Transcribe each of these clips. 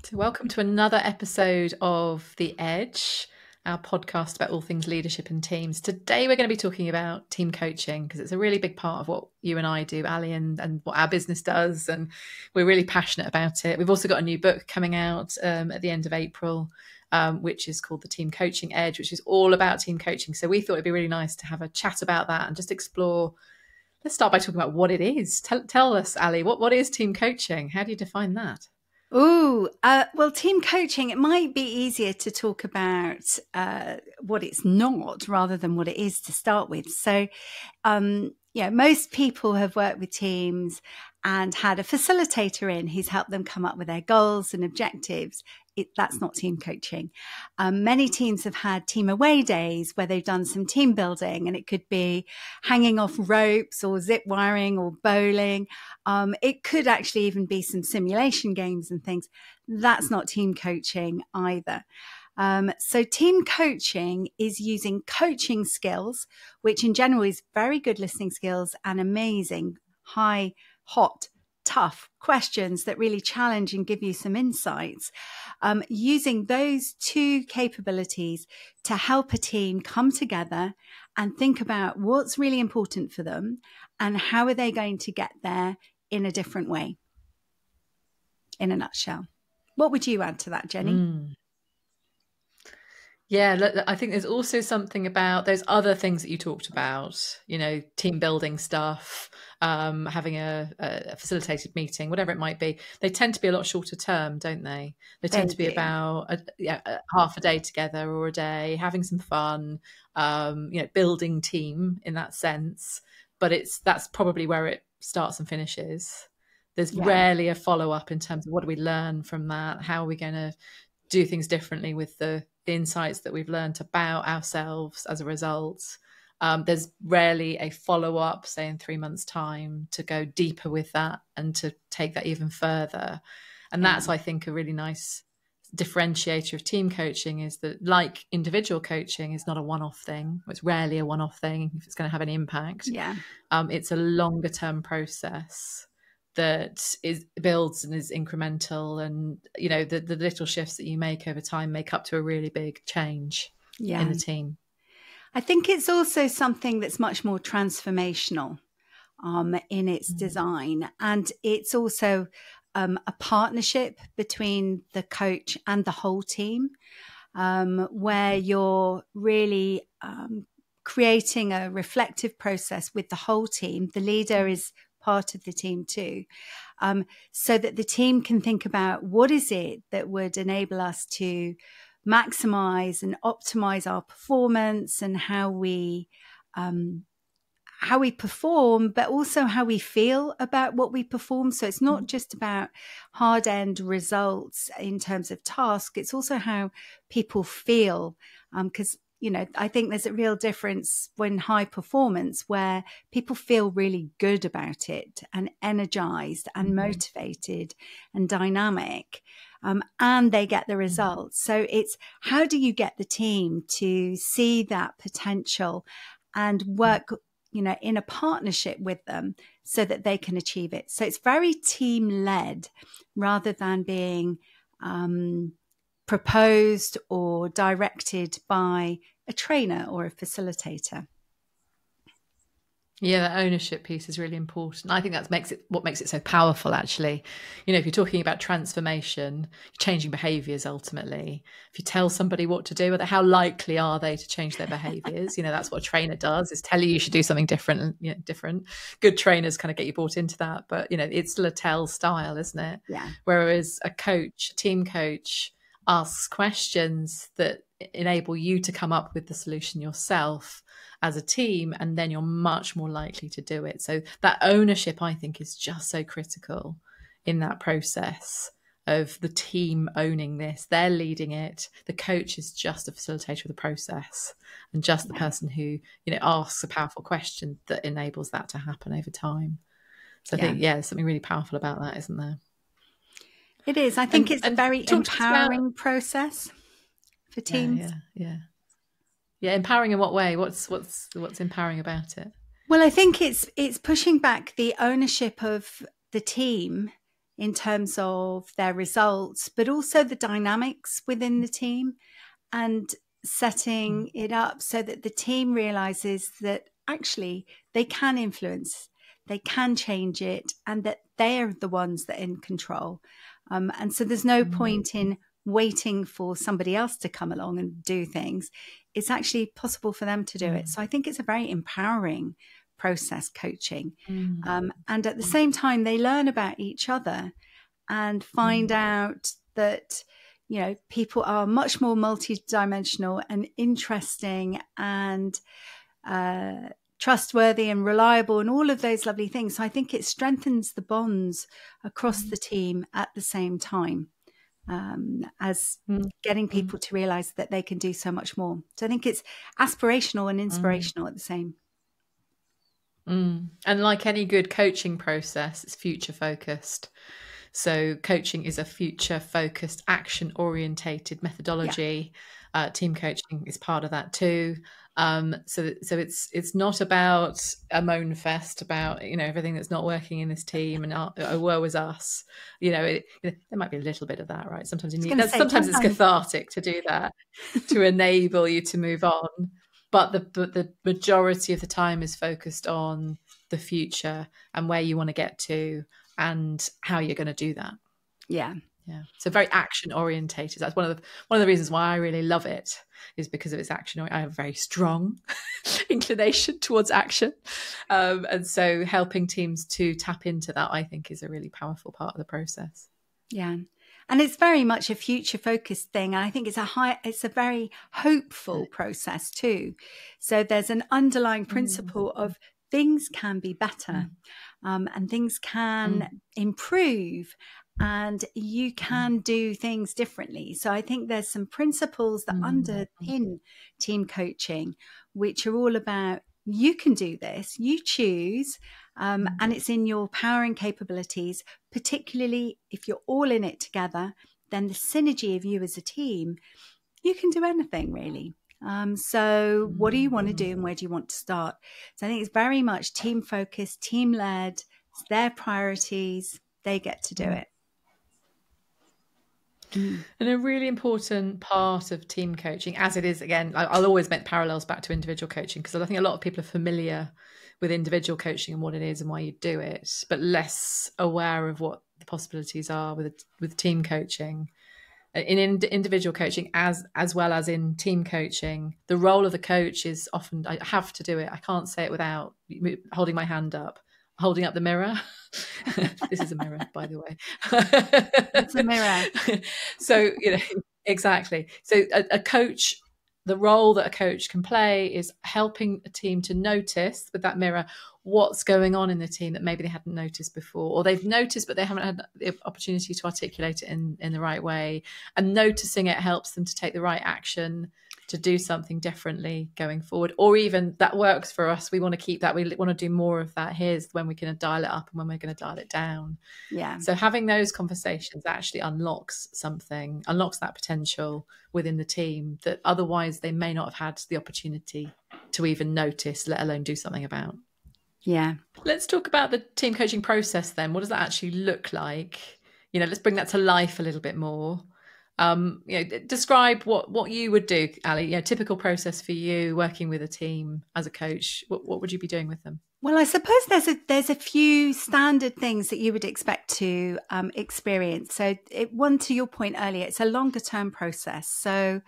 So welcome to another episode of The Edge, our podcast about all things leadership and teams. Today we're going to be talking about team coaching because it's a really big part of what you and I do, Ali, and what our business does, and we're really passionate about it. We've also got a new book coming out at the end of April, which is called The Team Coaching Edge, which is all about team coaching. So we thought it'd be really nice to have a chat about that and just explore. Let's start by talking about what it is. Tell us, Ali, what is team coaching? How do you define that? Well, team coaching, it might be easier to talk about what it's not rather than what it is to start with. So, most people have worked with teams and had a facilitator in who's helped them come up with their goals and objectives. That's not team coaching. Many teams have had team away days where they've done some team building, and it could be hanging off ropes or zip wiring or bowling. It could actually even be some simulation games and things. That's not team coaching either. So team coaching is using coaching skills, which in general is very good listening skills and amazing, high, hot, tough questions that really challenge and give you some insights, using those two capabilities to help a team come together and think about what's really important for them and how are they going to get there in a different way, in a nutshell. What would you add to that, Jenny? Yeah, look, I think there's also something about those other things that you talked about, team building stuff, having a facilitated meeting, whatever it might be. They tend to be a lot shorter term, don't they? They tend to be about half a day together or a day, having some fun, building team in that sense. But that's probably where it starts and finishes. There's rarely a follow-up in terms of what do we learn from that? How are we going to do things differently with the insights that we've learned about ourselves as a result. There's rarely a follow-up, say in 3 months' time, to go deeper with that and to take that even further. And that's, I think, a really nice differentiator of team coaching, is that, like individual coaching, is not a one-off thing. It's rarely a one-off thing if it's going to have any impact. It's a longer-term process that builds and is incremental, and the little shifts that you make over time make up to a really big change in the team. I think it's also something that's much more transformational in its design, and it's also a partnership between the coach and the whole team, where you're really creating a reflective process with the whole team. The leader is part of the team too, so that the team can think about what is it that would enable us to maximize and optimize our performance and how we perform, but also how we feel about what we perform. So it's not just about hard end results in terms of task. It's also how people feel, because I think there's a real difference when high performance, where people feel really good about it and energized and motivated and dynamic, and they get the results. So it's how do you get the team to see that potential and work, in a partnership with them so that they can achieve it. So it's very team led rather than being proposed or directed by a trainer or a facilitator. Yeah, that ownership piece is really important. I think that what makes it so powerful, actually. If you're talking about transformation, changing behaviours ultimately, if you tell somebody what to do, how likely are they to change their behaviours? That's what a trainer does, is tell you should do something different. Different. Good trainers kind of get you bought into that, but it's still a tell style, isn't it? Yeah. Whereas a team coach, asks questions that enable you to come up with the solution yourself as a team, and then you're much more likely to do it. So that ownership, I think, is just so critical in that process of the team owning this. They're leading it. The coach is just a facilitator of the process and just the person who, asks a powerful question that enables that to happen over time. So I think, there's something really powerful about that, isn't there? It is. I think it's a very empowering process for teams. Yeah, empowering in what way? What's empowering about it? Well, I think it's pushing back the ownership of the team in terms of their results, but also the dynamics within the team, and setting it up so that the team realizes that actually they can influence, they can change it, and that they're the ones that are in control. And so there's no point in waiting for somebody else to come along and do things. It's actually possible for them to do it. So I think it's a very empowering process, coaching. And at the same time, they learn about each other and find out that, you know, people are much more multidimensional and interesting and trustworthy and reliable and all of those lovely things. So I think it strengthens the bonds across the team at the same time, as getting people to realize that they can do so much more. So I think it's aspirational and inspirational at the same. And like any good coaching process, it's future focused. So coaching is a future focused, action orientated methodology. Team coaching is part of that too. So it's not about a moan fest about, you know, everything that's not working in this team and oh, woe is us. You know, there might be a little bit of that, right? Sometimes you need that. Sometimes it's cathartic to do that to enable you to move on. But the majority of the time is focused on the future and where you want to get to and how you're going to do that. Yeah. So very action orientated. That's one of the reasons why I really love it, is because of its action. I have a very strong inclination towards action, and so helping teams to tap into that, I think, is a really powerful part of the process. Yeah. And it's very much a future focused thing. And I think it's a very hopeful process too. So there's an underlying principle of things can be better, and things can improve, and you can do things differently. So I think there's some principles that underpin team coaching, which are all about, you can do this, you choose, and it's in your power and capabilities, particularly if you're all in it together, then the synergy of you as a team, you can do anything really. So what do you want to do and where do you want to start? So I think it's very much team focused, team led, it's their priorities, they get to do it. And a really important part of team coaching, as it is, again, I'll always make parallels back to individual coaching, because I think a lot of people are familiar with individual coaching and what it is and why you do it, but less aware of what the possibilities are with team coaching. In individual coaching as well as in team coaching, the role of the coach is often, I have to do it, I can't say it without holding my hand up, holding up the mirror. This is a mirror, by the way. It's a mirror. So, you know, exactly. So a coach, the role that a coach can play is helping a team to notice with that mirror what's going on in the team that maybe they hadn't noticed before, or they've noticed but they haven't had the opportunity to articulate it in the right way. And noticing it helps them to take the right action to do something differently going forward. Or even, that works for us, we want to keep that, we want to do more of that, here's when we're going to dial it up and when we're going to dial it down. Yeah. So having those conversations actually unlocks that potential within the team that otherwise they may not have had the opportunity to even notice, let alone do something about. Yeah. Let's talk about the team coaching process then. What does that actually look like? You know, let's bring that to life a little bit more. You know, describe what you would do, Ali. You know, typical process for you working with a team as a coach. What would you be doing with them? Well, I suppose there's a few standard things that you would expect to experience. So, one, to your point earlier, it's a longer term process. So,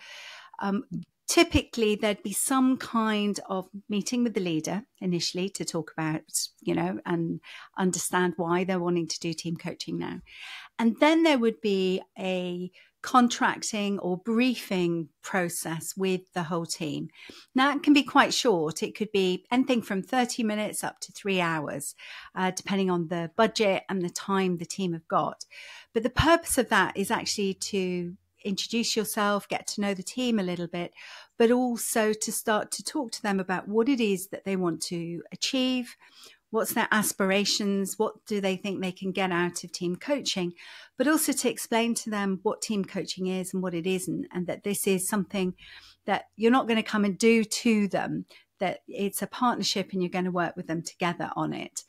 typically there'd be some kind of meeting with the leader initially to talk about, you know, and understand why they're wanting to do team coaching now, and then there would be a contracting or briefing process with the whole team. Now, it can be quite short. It could be anything from 30 minutes up to 3 hours, depending on the budget and the time the team have got. But the purpose of that is actually to introduce yourself, get to know the team a little bit, but also to start to talk to them about what it is that they want to achieve, what's their aspirations, what do they think they can get out of team coaching, but also to explain to them what team coaching is and what it isn't, and that this is something that you're not going to come and do to them. that it's a partnership and you're going to work with them together on it.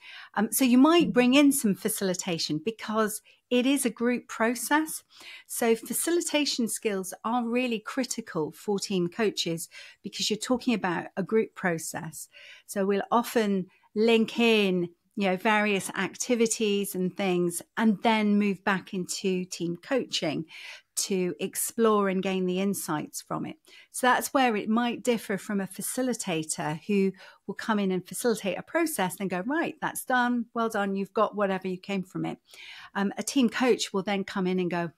So you might bring in some facilitation because it is a group process. So facilitation skills are really critical for team coaches because you're talking about a group process. So we'll often link in, various activities and things, and then move back into team coaching to explore and gain the insights from it. So that's where it might differ from a facilitator who will come in and facilitate a process and go, right, that's done. Well done. You've got whatever you came from it. A team coach will then come in and go,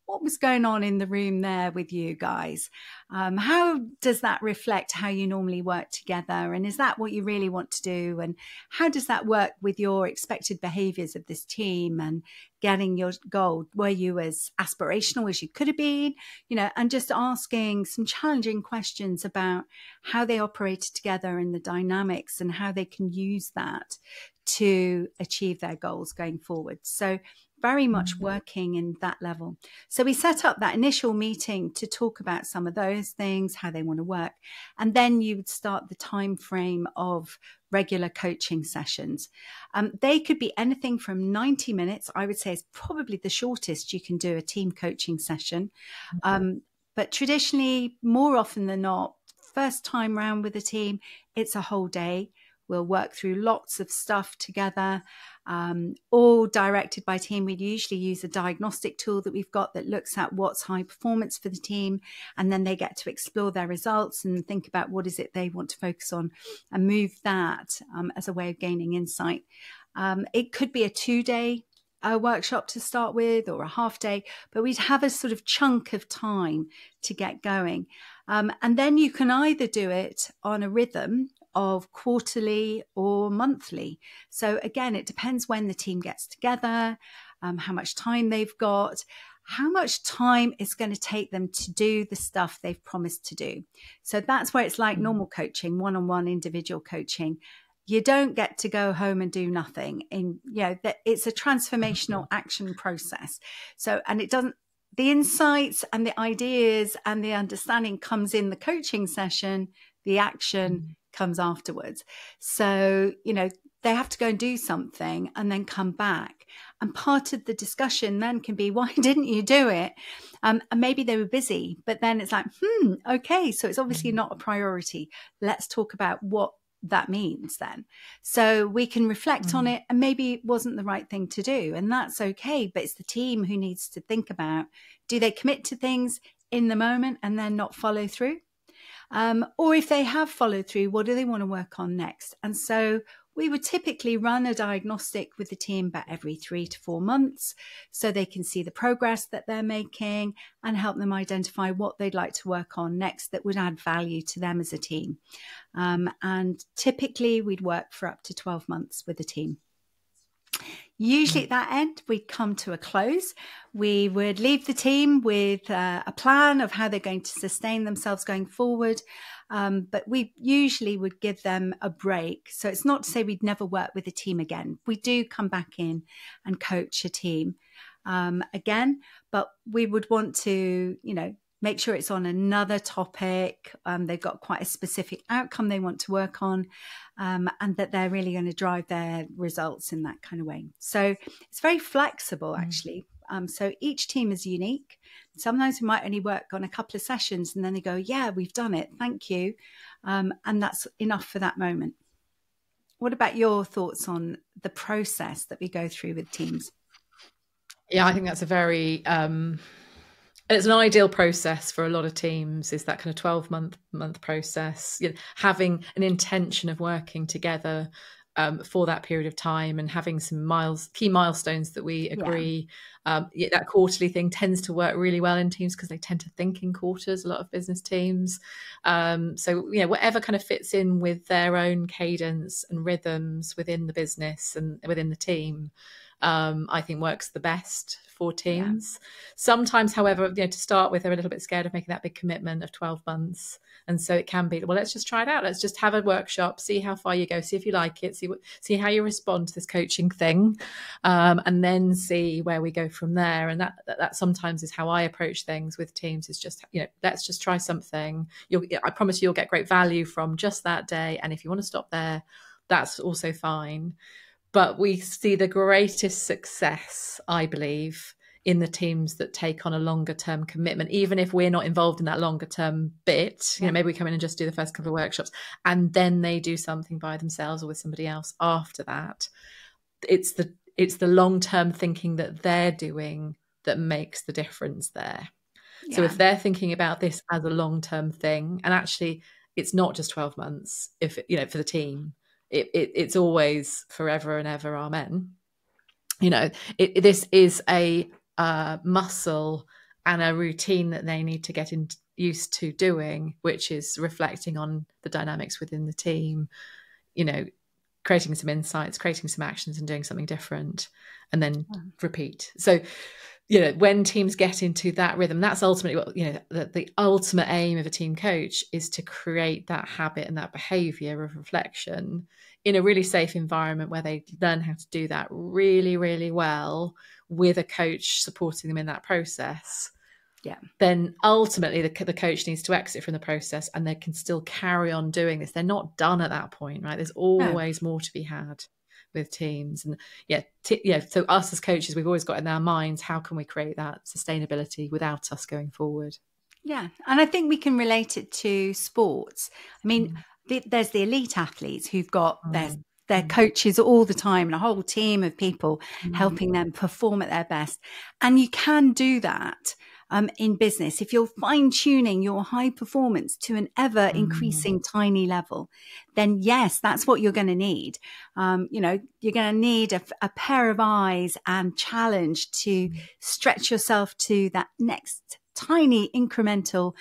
what was going on in the room there with you guys? How does that reflect how you normally work together? And is that what you really want to do? And how does that work with your expected behaviors of this team and getting your goal? Were you as aspirational as you could have been? And just asking some challenging questions about how they operated together and the dynamics and how they can use that to achieve their goals going forward. So very much working in that level. So we set up that initial meeting to talk about some of those things, how they want to work. And then you would start the time frame of regular coaching sessions. They could be anything from 90 minutes, I would say is probably the shortest you can do a team coaching session. But traditionally, more often than not, first time round with a team, it's a whole day. We'll work through lots of stuff together, all directed by team. We'd usually use a diagnostic tool that we've got that looks at what's high performance for the team. And then they get to explore their results and think about what is it they want to focus on and move that as a way of gaining insight. It could be a 2-day workshop to start with or a half day, but we'd have a sort of chunk of time to get going. And then you can either do it on a rhythm of quarterly or monthly. So again, it depends when the team gets together, how much time they've got, how much time it's going to take them to do the stuff they've promised to do. So that's where it's like normal coaching, one-on-one individual coaching. You don't get to go home and do nothing. It's a transformational action process. So, and it doesn't, the insights and the ideas and the understanding comes in the coaching session, the action comes afterwards. So, they have to go and do something and then come back. And part of the discussion then can be, why didn't you do it? And maybe they were busy, but then it's like, okay, so it's obviously not a priority. Let's talk about what that means then. So we can reflect on it, and maybe it wasn't the right thing to do, and that's okay. But it's the team who needs to think about, do they commit to things in the moment and then not follow through? Or if they have followed through, what do they want to work on next? And so we would typically run a diagnostic with the team about every 3 to 4 months so they can see the progress that they're making and help them identify what they'd like to work on next that would add value to them as a team. And typically we'd work for up to 12 months with the team. Usually at that end, we'd come to a close. We would leave the team with a plan of how they're going to sustain themselves going forward. But we usually would give them a break. So it's not to say we'd never work with a team again. We do come back in and coach a team again, but we would want to, make sure it's on another topic. They've got quite a specific outcome they want to work on, and that they're really going to drive their results in that kind of way. So it's very flexible, actually. So each team is unique. Sometimes we might only work on a couple of sessions and then they go, yeah, we've done it. Thank you. And that's enough for that moment. What about your thoughts on the process that we go through with teams? Yeah, I think that's a very... it's an ideal process for a lot of teams, is that kind of 12-month process, having an intention of working together for that period of time and having some key milestones that we agree. That quarterly thing tends to work really well in teams because they tend to think in quarters, a lot of business teams. So, whatever kind of fits in with their own cadence and rhythms within the business and within the team, I think works the best for teams. Sometimes, however, to start with, they're a little bit scared of making that big commitment of 12 months. And so it can be, well, let's just try it out. Let's just have a workshop, see how far you go, see if you like it, see how you respond to this coaching thing, and then see where we go from there. And that sometimes is how I approach things with teams, is just, let's just try something. I promise you'll get great value from just that day. And if you want to stop there, that's also fine. But we see the greatest success, I believe, in the teams that take on a longer term commitment, even if we're not involved in that longer term bit. Maybe we come in and just do the first couple of workshops, and then they do something by themselves or with somebody else after that. It's the long term thinking that they're doing that makes the difference there. Yeah. So if they're thinking about this as a long term thing, and actually it's not just 12 months, if for the team, it's always forever and ever, amen. This is a muscle and a routine that they need to get used to doing, which is reflecting on the dynamics within the team, creating some insights, creating some actions, and doing something different, and then repeat. So, when teams get into that rhythm, that's ultimately what, the ultimate aim of a team coach is to create that habit and that behavior of reflection in a really safe environment where they learn how to do that really, really well, with a coach supporting them in that process. Yeah. Then ultimately the coach needs to exit from the process, and they can still carry on doing this. They're not done at that point, right? There's always more to be had with teams. And so us as coaches, we've always got in our minds, how can we create that sustainability without us going forward? Yeah. And I think we can relate it to sports. I mean, there's the elite athletes who've got their coaches all the time, and a whole team of people helping them perform at their best. And you can do that in business if you're fine-tuning your high performance to an ever-increasing tiny level. Then yes, that's what you're going to need. You're going to need a pair of eyes and challenge to stretch yourself to that next tiny incremental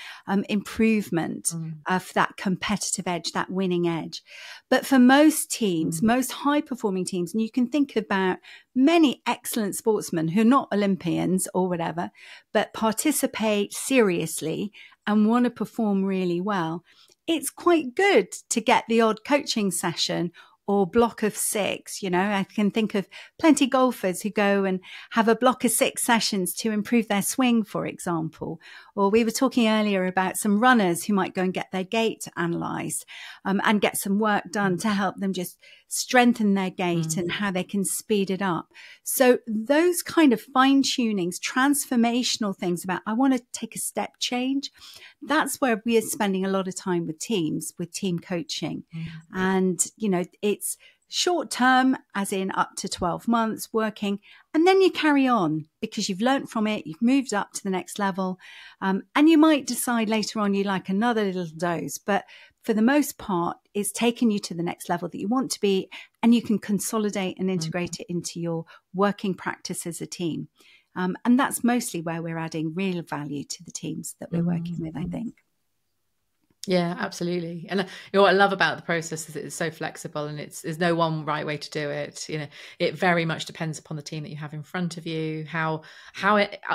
improvement of that competitive edge, that winning edge. But for most teams, most high performing teams, and you can think about many excellent sportsmen who are not Olympians or whatever, but participate seriously and want to perform really well, it's quite good to get the odd coaching session or block of 6. I can think of plenty of golfers who go and have a block of 6 sessions to improve their swing, for example. Or we were talking earlier about some runners who might go and get their gait analysed and get some work done to help them just strengthen their gait and how they can speed it up. So those kind of fine tunings, transformational things about, I want to take a step change. That's where we are spending a lot of time with teams, with team coaching. And, it's short term, as in up to 12 months working, and then you carry on because you've learned from it, you've moved up to the next level, and you might decide later on you like another little dose, but for the most part, it's taken you to the next level that you want to be, and you can consolidate and integrate it into your working practice as a team. And that's mostly where we're adding real value to the teams that we're working with, I think. Yeah, absolutely. And what I love about the process is it's so flexible, and there's no one right way to do it. It very much depends upon the team that you have in front of you, how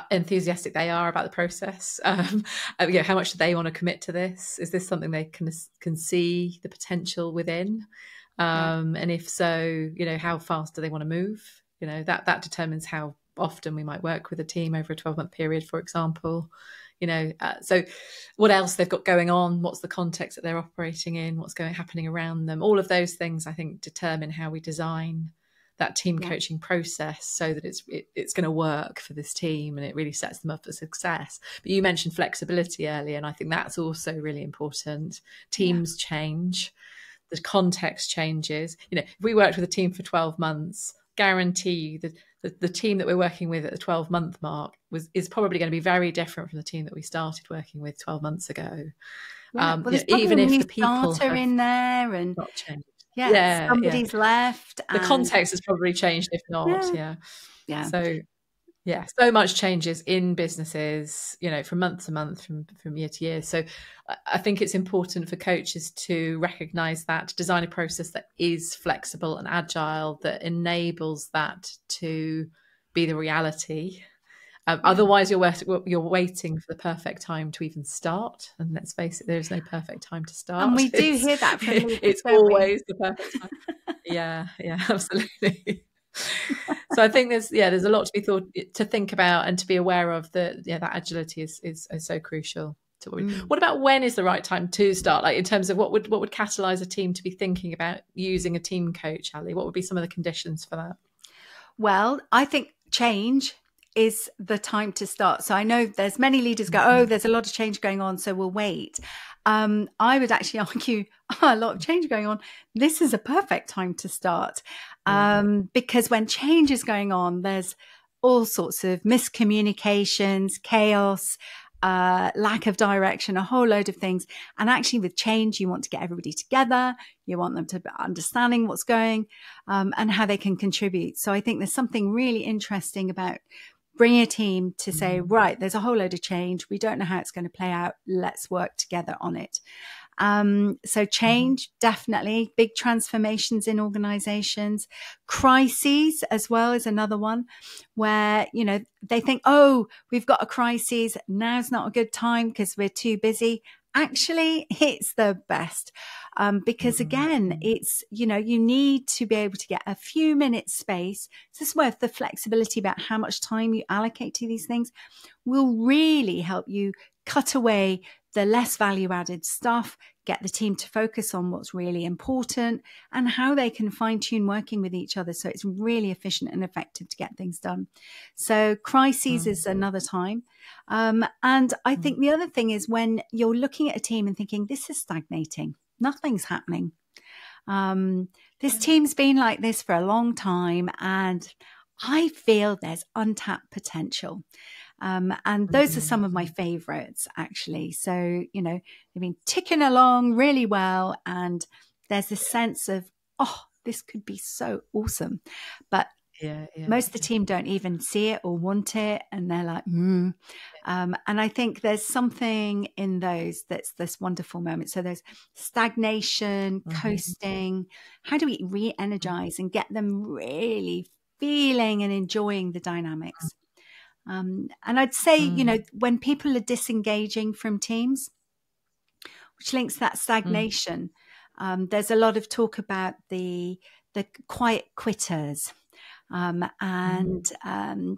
enthusiastic they are about the process. How much do they want to commit to this? Is this something they can see the potential within? And if so, how fast do they want to move? That determines how often we might work with a team over a 12-month period, for example. So what else they've got going on, what's the context that they're operating in, what's happening around them, all of those things I think determine how we design that team coaching process so that it's going to work for this team and it really sets them up for success. But you mentioned flexibility earlier, and I think that's also really important. Teams change, the context changes. If we worked with a team for 12 months, guarantee you that the team that we're working with at the 12-month mark is probably going to be very different from the team that we started working with 12 months ago. Even if the people are in there and not changed. Somebody's left. The context has probably changed, if not. So much changes in businesses, from month to month, from year to year. So I think it's important for coaches to recognize that, to design a process that is flexible and agile, that enables that to be the reality. Otherwise, you're waiting for the perfect time to even start. And let's face it, there is no perfect time to start. And we do hear that from leaders, it's always the perfect time. Yeah, absolutely. So I think there's a lot to think about and to be aware of. That agility is so crucial. What about when is the right time to start? Like in terms of what would catalyze a team to be thinking about using a team coach, Ali? What would be some of the conditions for that? Well, I think change is the time to start. So I know there's many leaders go, oh, there's a lot of change going on, so we'll wait. I would actually argue a lot of change going on. This is a perfect time to start because when change is going on, there's all sorts of miscommunications, chaos, lack of direction, a whole load of things. And actually with change, you want to get everybody together. You want them to be understanding what's going and how they can contribute. So I think there's something really interesting about bringing a team to say, right, there's a whole load of change. We don't know how it's going to play out. Let's work together on it. So change, definitely big transformations in organizations. Crises as well is another one where, they think, oh, we've got a crisis. Now's not a good time because we're too busy. Actually, it's the best. Because again, it's, you need to be able to get a few minutes space. This is where the flexibility about how much time you allocate to these things will really help you cut away the less value added stuff, get the team to focus on what's really important and how they can fine tune working with each other. So it's really efficient and effective to get things done. So crises is another time. And I think the other thing is when you're looking at a team and thinking, this is stagnating, nothing's happening. This team's been like this for a long time and I feel there's untapped potential. And those are some of my favorites, actually. So, they've been ticking along really well. And there's this sense of, oh, this could be so awesome. But most of the team don't even see it or want it. And they're like, And I think there's something in those that's this wonderful moment. So there's stagnation, coasting. How do we re-energize and get them really feeling and enjoying the dynamics? And I'd say, when people are disengaging from teams, which links to that stagnation, there's a lot of talk about the quiet quitters and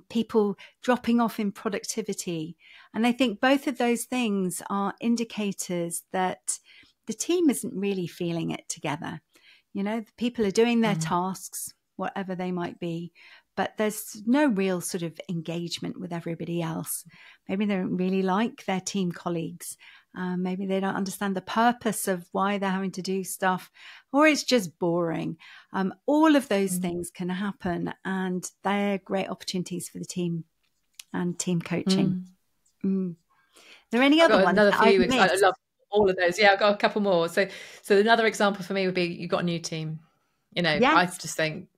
people dropping off in productivity. And I think both of those things are indicators that the team isn't really feeling it together. People are doing their tasks, whatever they might be, but there's no real sort of engagement with everybody else. Maybe they don't really like their team colleagues. Maybe they don't understand the purpose of why they're having to do stuff, or it's just boring. All of those things can happen, and they're great opportunities for the team and team coaching. Are there any other ones? I love all of those. Yeah, I've got a couple more. So another example for me would be you've got a new team. I just think,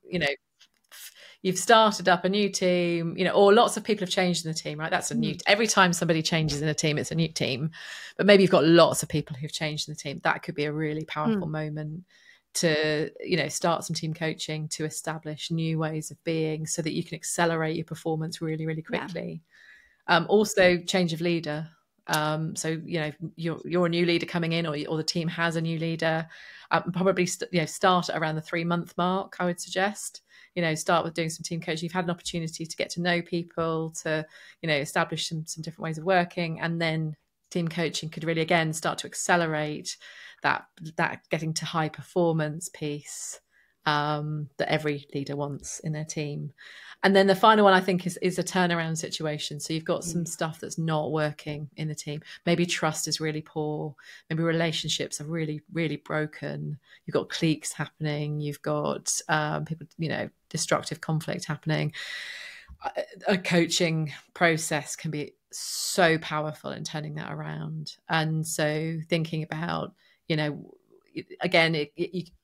you've started up a new team, or lots of people have changed in the team, right? That's a new, every time somebody changes in a team, it's a new team, but maybe you've got lots of people who've changed in the team. That could be a really powerful moment to, start some team coaching to establish new ways of being so that you can accelerate your performance really, really quickly. Also change of leader. So, you're a new leader coming in or the team has a new leader, probably, start at around the 3-month mark, I would suggest. Start with doing some team coaching. You've had an opportunity to get to know people, to, establish some different ways of working. And then team coaching could really, again, start to accelerate that getting to high performance piece that every leader wants in their team. And then the final one, I think, is a turnaround situation. So you've got some stuff that's not working in the team. Maybe trust is really poor. Maybe relationships are really, really broken. You've got cliques happening. You've got people, destructive conflict happening. A coaching process can be so powerful in turning that around. And so thinking about, again,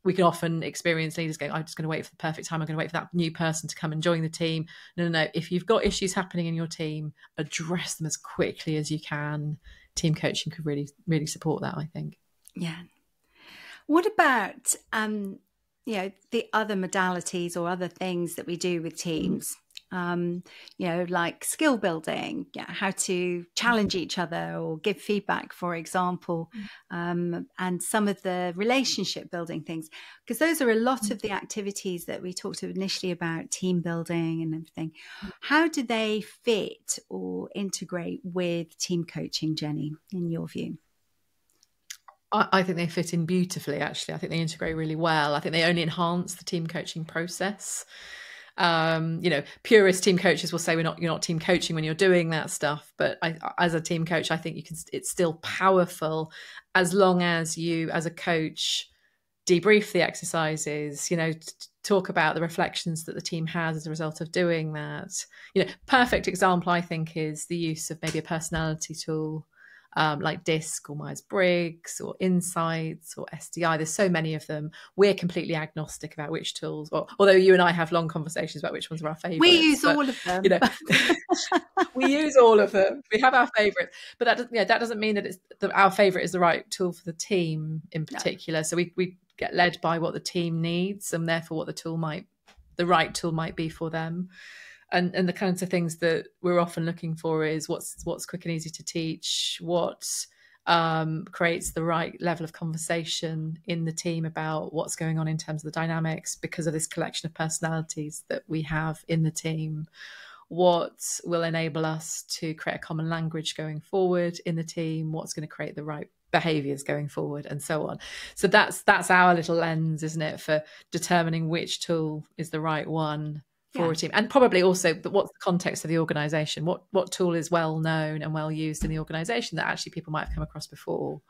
we can often experience leaders going, I'm just going to wait for the perfect time. I'm going to wait for that new person to come and join the team. No. If you've got issues happening in your team, address them as quickly as you can. Team coaching could really, really support that, I think. Yeah. What about, the other modalities or other things that we do with teams? like skill building, how to challenge each other or give feedback, for example, and some of the relationship building things, because those are a lot of the activities that we talked initially about team building and everything. How do they fit or integrate with team coaching, Jenny, in your view? I think they fit in beautifully, actually. I think they integrate really well. I think they only enhance the team coaching process. Purist team coaches will say you're not team coaching when you're doing that stuff. But as a team coach, I think it's still powerful as long as you, as a coach, debrief the exercises, talk about the reflections that the team has as a result of doing that. Perfect example, I think, is the use of maybe a personality tool, like DISC or Myers-Briggs or Insights or SDI. There's so many of them. We're completely agnostic about which tools, although you and I have long conversations about which ones are our favourites. We use all of them. We use all of them. We have our favourites, but that doesn't mean that our favourite is the right tool for the team in particular. No. So we get led by what the team needs, and therefore what the right tool might be for them. And the kinds of things that we're often looking for is what's quick and easy to teach, what creates the right level of conversation in the team about what's going on in terms of the dynamics because of this collection of personalities that we have in the team, what will enable us to create a common language going forward in the team, what's going to create the right behaviors going forward, and so on. So that's our little lens, isn't it, for determining which tool is the right one for a team. And probably also what's the context of the organization, what tool is well known and well used in the organization that actually people might have come across before,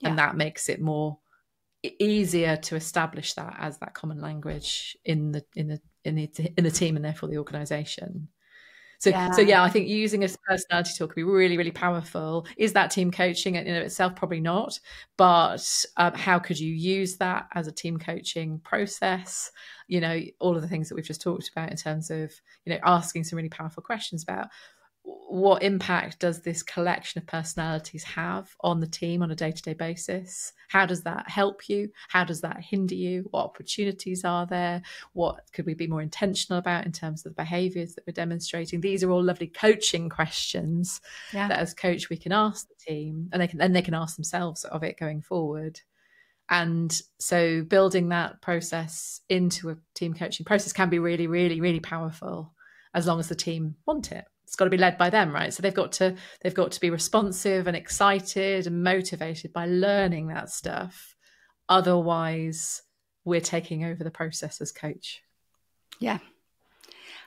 and that makes it more easier to establish that as that common language in the team and therefore the organization. So I think using a personality tool can be really, really powerful. Is that team coaching in and of itself? Probably not. But how could you use that as a team coaching process? All of the things that we've just talked about in terms of, asking some really powerful questions about what impact does this collection of personalities have on the team on a day-to-day basis? How does that help you? How does that hinder you? What opportunities are there? What could we be more intentional about in terms of the behaviours that we're demonstrating? These are all lovely coaching questions that as coach we can ask the team, and they can ask themselves of it going forward. And so building that process into a team coaching process can be really, really, really powerful as long as the team want it. It's got to be led by them, right? So they've got to be responsive and excited and motivated by learning that stuff. Otherwise, we're taking over the process as coach. Yeah.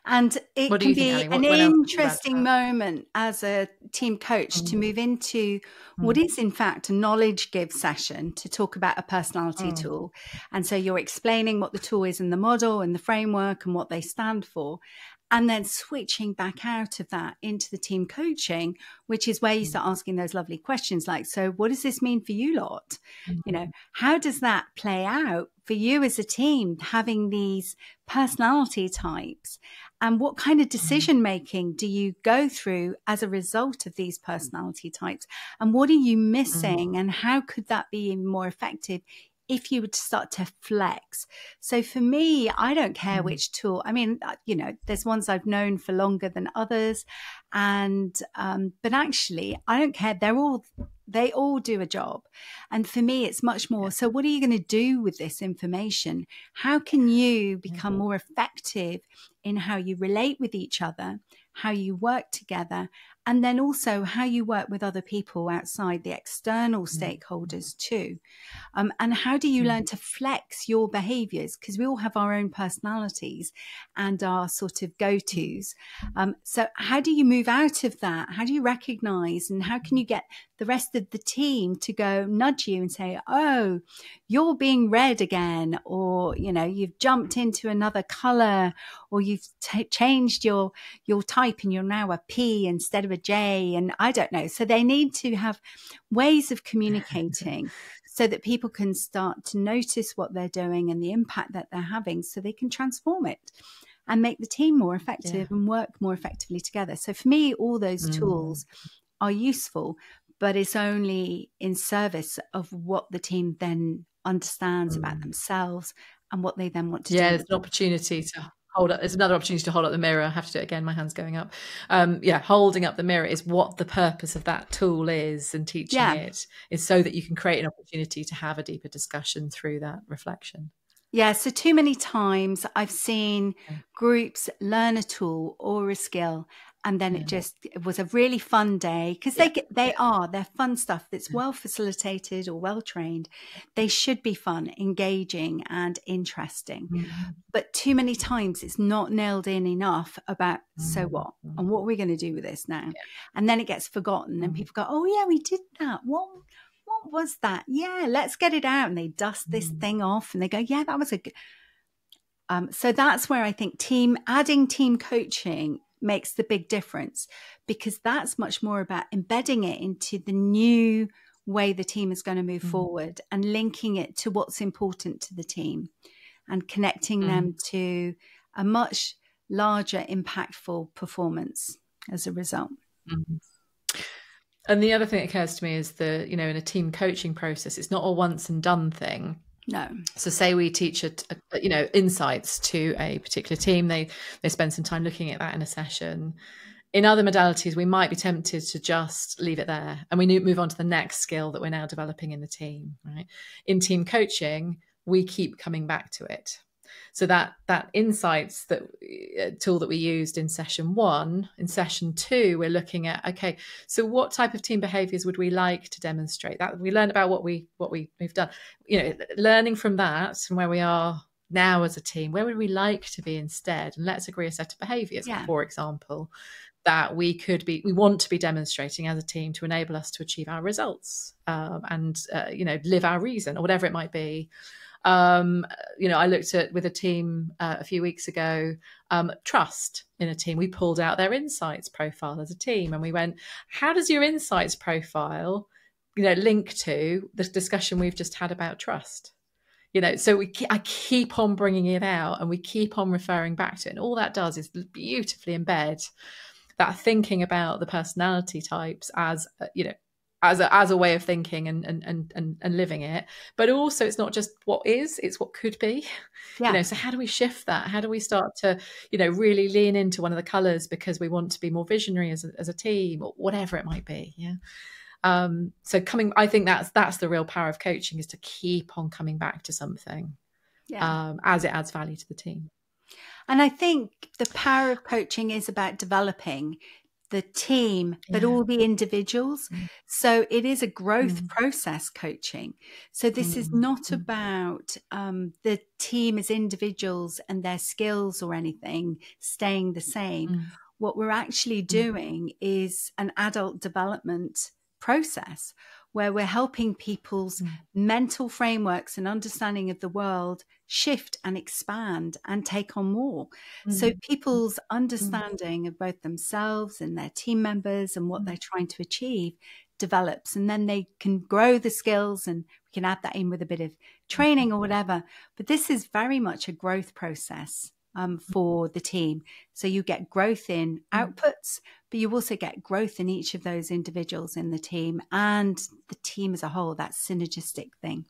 And it can be an interesting moment as a team coach to move into what is, in fact, a knowledge give session to talk about a personality tool. And so you're explaining what the tool is in the model and the framework and what they stand for. And then switching back out of that into the team coaching, which is where you start asking those lovely questions like, so what does this mean for you lot? How does that play out for you as a team, having these personality types? And what kind of decision making do you go through as a result of these personality types? And what are you missing? And how could that be even more effective if you would start to flex? So for me, I don't care which tool. I mean, there's ones I've known for longer than others. And, but actually, I don't care. They all do a job. And for me, it's much more, so what are you going to do with this information? How can you become more effective in how you relate with each other, how you work together, and then also how you work with other people outside, the external stakeholders too? And how do you learn to flex your behaviors? Because we all have our own personalities and our sort of go-tos. So how do you move out of that? How do you recognize, and how can you get the rest of the team to go nudge you and say, oh, you're being red again, or, you've jumped into another color, or you've changed your type and you're now a P instead of a J. And I don't know. So they need to have ways of communicating so that people can start to notice what they're doing and the impact that they're having, so they can transform it and make the team more effective and work more effectively together. So for me, all those tools are useful, but it's only in service of what the team then understands about themselves and what they then want to do. Yeah, there's an opportunity to hold up. There's another opportunity to hold up the mirror. I have to do it again. My hand's going up. Holding up the mirror is what the purpose of that tool is, and teaching it is so that you can create an opportunity to have a deeper discussion through that reflection. Yeah, so too many times I've seen groups learn a tool or a skill, and then it was a really fun day, because they're fun stuff that's well facilitated or well trained. They should be fun, engaging and interesting. But too many times it's not nailed in enough about so what, and what are we going to do with this now? And then it gets forgotten, and people go, oh yeah, we did that. What was that? Yeah, let's get it out. And they dust this thing off and they go, yeah, that was a good. So that's where I think adding team coaching makes the big difference, because that's much more about embedding it into the new way the team is going to move forward, and linking it to what's important to the team, and connecting them to a much larger, impactful performance as a result. And the other thing that occurs to me is in a team coaching process, it's not a once and done thing. No. So say we teach insights to a particular team, they spend some time looking at that in a session. In other modalities, we might be tempted to just leave it there, and we move on to the next skill that we're now developing in the team, right? In team coaching, we keep coming back to it. So that insights tool that we used in session 1, in session 2, we're looking at, okay, so what type of team behaviors would we like to demonstrate? That we learn about what we've done, learning from that and where we are now as a team, where would we like to be instead? And let's agree a set of behaviors, for example, that we want to be demonstrating as a team to enable us to achieve our results, and live our reason, or whatever it might be. I looked at with a team a few weeks ago, trust in a team. We pulled out their insights profile as a team, and we went, how does your insights profile, link to the discussion we've just had about trust? So I keep on bringing it out, and we keep on referring back to it. And all that does is beautifully embed that thinking about the personality types as a way of thinking and living it. But also, it's not just what is, it's what could be. So how do we shift that? How do we start to really lean into one of the colors because we want to be more visionary as a team, or whatever it might be? I think that's the real power of coaching, is to keep on coming back to something as it adds value to the team. And I think the power of coaching is about developing the team, but all the individuals. So it is a growth process coaching. So this is not about the team as individuals and their skills or anything staying the same. What we're actually doing is an adult development process where we're helping people's mental frameworks and understanding of the world shift and expand and take on more. So people's understanding of both themselves and their team members and what they're trying to achieve develops, and then they can grow the skills, and we can add that in with a bit of training or whatever. But this is very much a growth process for the team. So you get growth in outputs, but you also get growth in each of those individuals in the team and the team as a whole, that synergistic thing.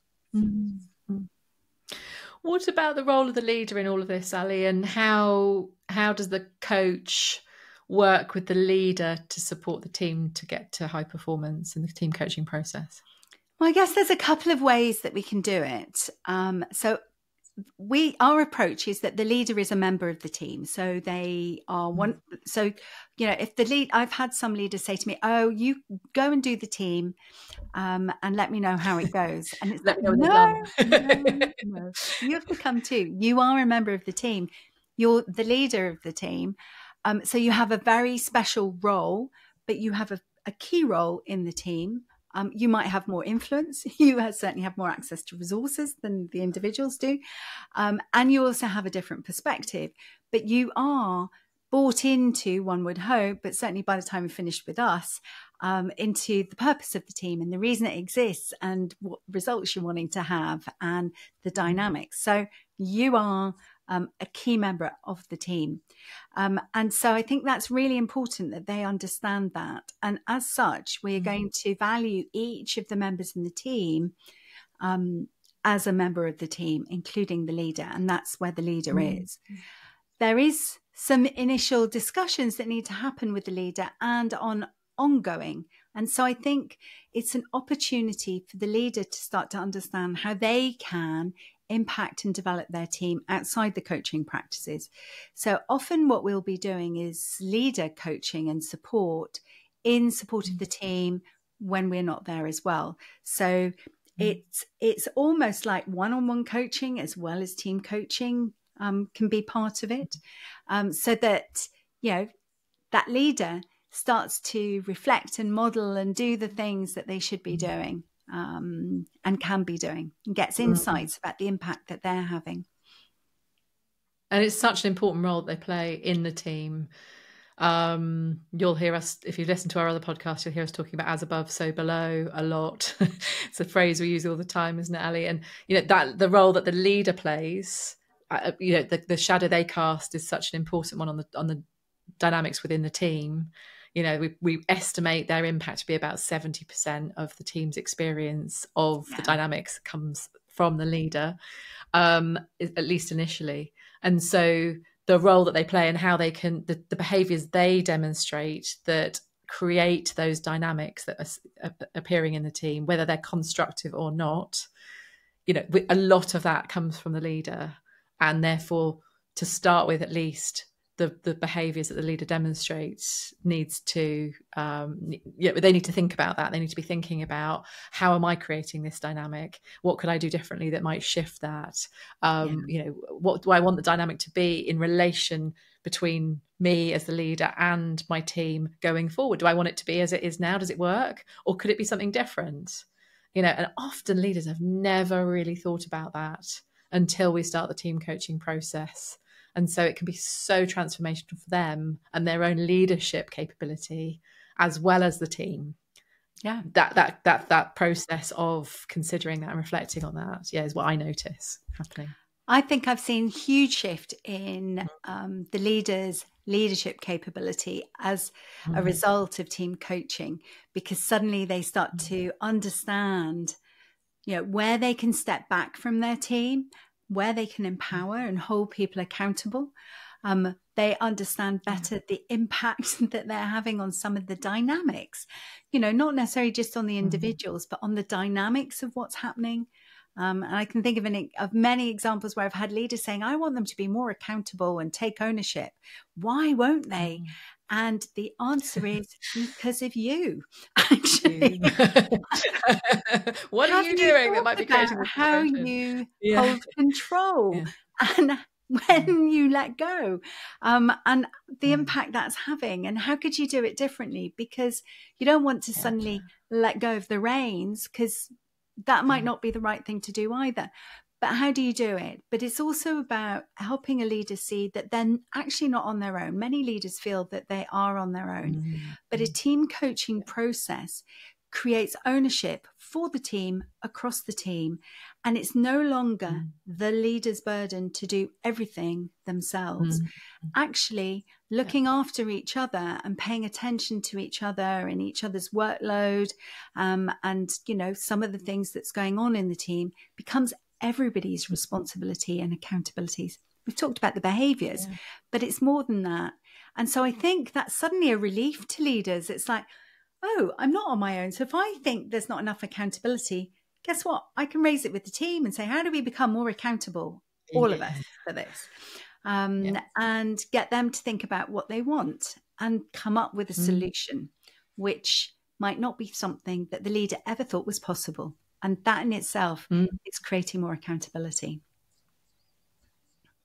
What about the role of the leader in all of this, Ali? And how does the coach work with the leader to support the team to get to high performance in the team coaching process? Well, I guess there's a couple of ways that we can do it. Our approach is that the leader is a member of the team. So they are one. So, if the lead, I've had some leaders say to me, oh, you go and do the team and let me know how it goes. And it's like, no, you have to come too. You are a member of the team. You're the leader of the team. So you have a very special role, but you have a key role in the team. You might have more influence. You certainly have more access to resources than the individuals do. And you also have a different perspective. But you are bought into, one would hope, but certainly by the time you're finished with us, into the purpose of the team and the reason it exists and what results you're wanting to have and the dynamics. So you are a key member of the team. And so I think that's really important that they understand that. And as such, we are going to value each of the members in the team as a member of the team, including the leader. And that's where the leader is. there is some initial discussions that need to happen with the leader and ongoing. And so I think it's an opportunity for the leader to start to understand how they can impact and develop their team outside the coaching practices. So often what we'll be doing is leader coaching and support in support of the team when we're not there as well. So it's almost like one-on-one coaching as well as team coaching can be part of it, so that, you know, that leader starts to reflect and model and do the things that they should be doing and can be doing, and gets insights about the impact that they're having. And it's such an important role that they play in the team. You'll hear us, if you listen to our other podcast, you'll hear us talking about as above, so below a lot. It's a phrase we use all the time, isn't it, Ali? And, you know, that the role that the leader plays, you know, the shadow they cast is such an important one on the dynamics within the team. You know, we estimate their impact to be about 70% of the team's experience of the dynamics comes from the leader, at least initially. And so the role that they play and how they can, the behaviours they demonstrate that create those dynamics that are appearing in the team, whether they're constructive or not, you know, a lot of that comes from the leader. And therefore, to start with, at least the behaviours that the leader demonstrates needs to, they need to think about that. They need to be thinking about, how am I creating this dynamic? What could I do differently that might shift that? You know, what do I want the dynamic to be in relation between me as the leader and my team going forward? Do I want it to be as it is now? Does it work? Or could it be something different? You know, and often leaders have never really thought about that until we start the team coaching process. And so it can be so transformational for them and their own leadership capability, as well as the team. Yeah, that process of considering that and reflecting on that, is what I notice happening. I think I've seen huge shift in the leaders' leadership capability as a result of team coaching, because suddenly they start to understand, you know, where they can step back from their team, where they can empower and hold people accountable. They understand better the impact that they're having on some of the dynamics, you know, not necessarily just on the individuals, but on the dynamics of what's happening. And I can think of many examples where I've had leaders saying, I want them to be more accountable and take ownership. Why won't they? And the answer is because of you, actually. What are you doing that might be creating this how you hold control and when you let go, and the impact that's having, and how could you do it differently? Because you don't want to suddenly let go of the reins, because that might not be the right thing to do either. But how do you do it? But it's also about helping a leader see that they're actually not on their own. Many leaders feel that they are on their own. But a team coaching process creates ownership for the team, across the team. And it's no longer the leader's burden to do everything themselves. Actually, looking after each other and paying attention to each other and each other's workload, and, you know, some of the things that's going on in the team becomes everybody's responsibility and accountabilities. We've talked about the behaviors, but it's more than that. And so I think that's suddenly a relief to leaders. It's like, oh, I'm not on my own. So if I think there's not enough accountability, guess what? I can raise it with the team and say, how do we become more accountable, all of us, for this? And get them to think about what they want and come up with a solution, which might not be something that the leader ever thought was possible. And that in itself is creating more accountability.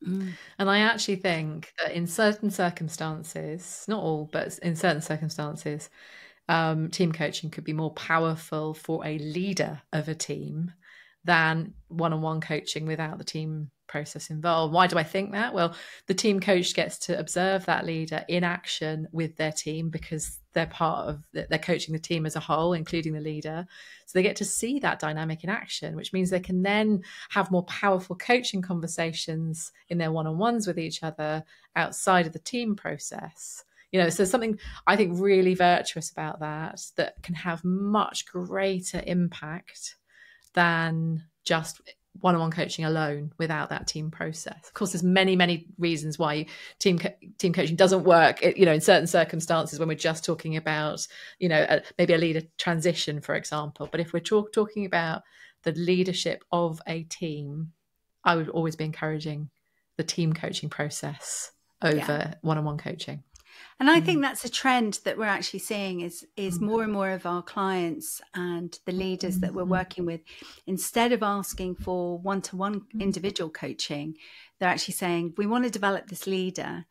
And I actually think that in certain circumstances, not all, but in certain circumstances, team coaching could be more powerful for a leader of a team than one-on-one coaching without the team process involved. Why do I think that? Well, the team coach gets to observe that leader in action with their team, because they're coaching the team as a whole, including the leader. So they get to see that dynamic in action, which means they can then have more powerful coaching conversations in their one-on-ones with each other outside of the team process. You know, so something I think really virtuous about that can have much greater impact than just one-on-one coaching alone without that team process. Of course, there's many reasons why team coaching doesn't work, in certain circumstances when we're just talking about, maybe a leader transition, for example. But if we're talking about the leadership of a team, I would always be encouraging the team coaching process over one-on-one coaching. And I think that's a trend that we're actually seeing is more and more of our clients and the leaders that we're working with, instead of asking for one-to-one individual coaching, they're actually saying, we want to develop this leader.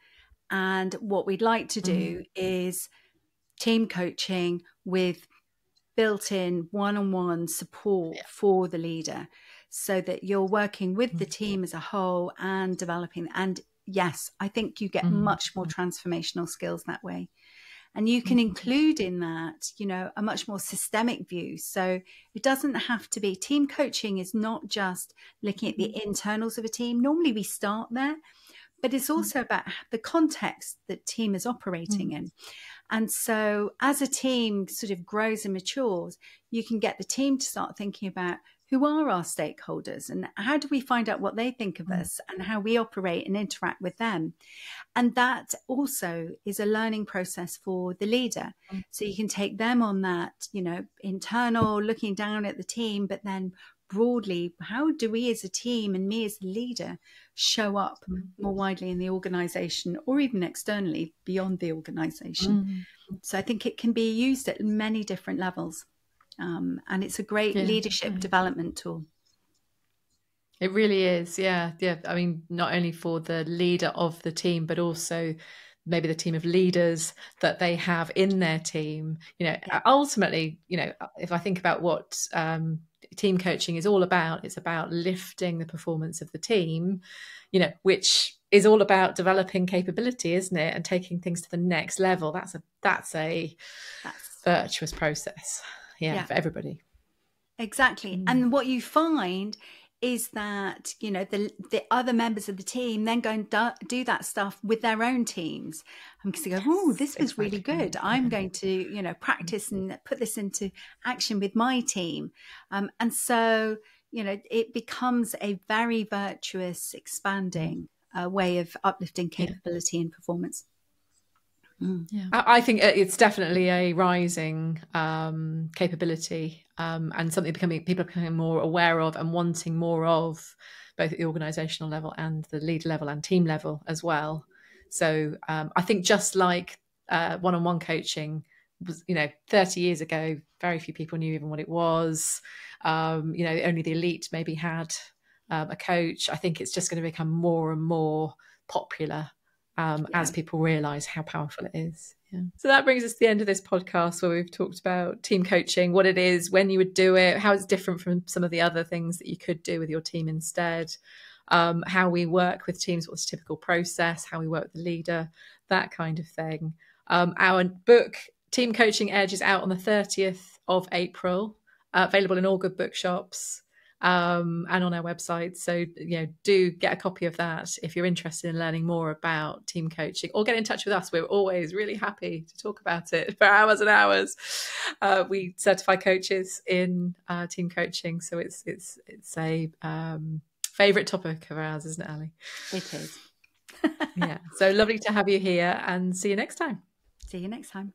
And what we'd like to do is team coaching with built-in one-on-one support for the leader, so that you're working with the team as a whole and developing. And yes, I think you get much more transformational skills that way. And you can include in that, a much more systemic view. So it doesn't have to be, team coaching is not just looking at the internals of a team. Normally we start there, but it's also about the context that team is operating in. And so as a team sort of grows and matures, you can get the team to start thinking about, who are our stakeholders and how do we find out what they think of us and how we operate and interact with them. And that also is a learning process for the leader. So you can take them on that, internal looking down at the team, but then broadly, how do we as a team and me as the leader show up more widely in the organization or even externally beyond the organization? So I think it can be used at many different levels. And it's a great leadership development tool. It really is. Yeah. I mean, not only for the leader of the team, but also maybe the team of leaders that they have in their team. Ultimately, if I think about what team coaching is all about, it's about lifting the performance of the team, which is all about developing capability, isn't it? And taking things to the next level. That's a virtuous process. Yeah, for everybody. Exactly. And what you find is that, the other members of the team then go and do that stuff with their own teams. And because they go, oh, this was really good. I'm going to, practice and put this into action with my team. And so, it becomes a very virtuous, expanding way of uplifting capability and performance. Yeah, I think it's definitely a rising capability and something people are becoming more aware of and wanting more of, both at the organisational level and the leader level and team level as well. So I think just like one-on-one coaching was, 30 years ago, very few people knew even what it was. Only the elite maybe had a coach. I think it's just going to become more and more popular as people realise how powerful it is. Yeah. So that brings us to the end of this podcast, where we've talked about team coaching, what it is, when you would do it, how it's different from some of the other things that you could do with your team instead, how we work with teams, what's a typical process, how we work with the leader, that kind of thing. Our book, Team Coaching Edge, is out on the 30th of April, available in all good bookshops. And on our website. So, do get a copy of that if you're interested in learning more about team coaching, or get in touch with us. We're always really happy to talk about it for hours and hours. We certify coaches in team coaching. So it's a favourite topic of ours, isn't it, Ali? It is. Yeah. So lovely to have you here, and see you next time. See you next time.